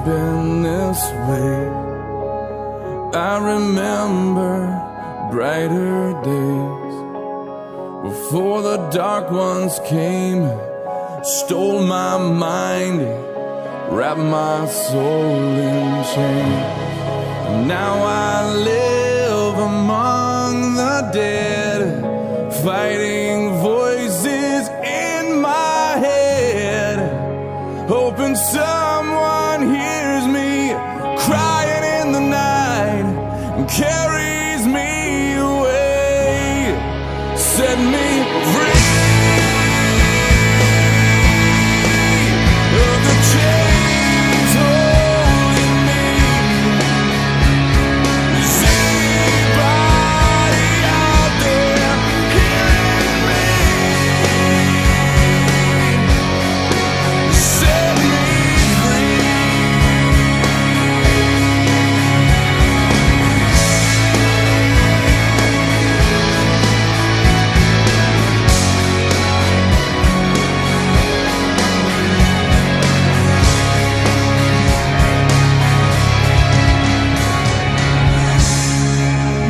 been this way. I remember brighter days before the dark ones came, stole my mind, wrapped my soul in chains. Now I live among the dead, fighting voices in my head, hoping someone hears me crying in the night and carries me away, set me free of the chains holding me. Is anybody out there hearing me? Set me free.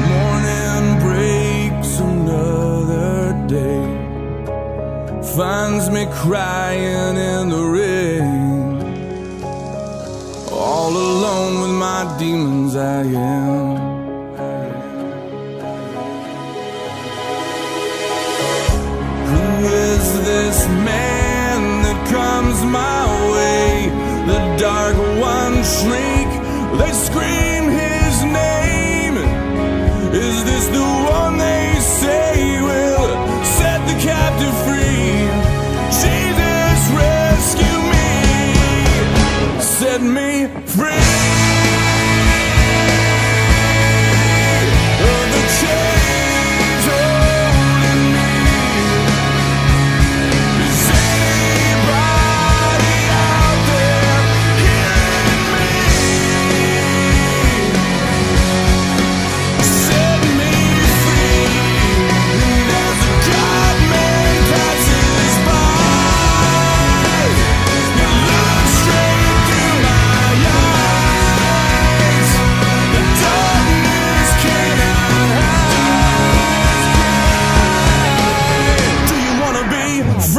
Morning breaks, another day finds me crying in the rain, all alone with my demons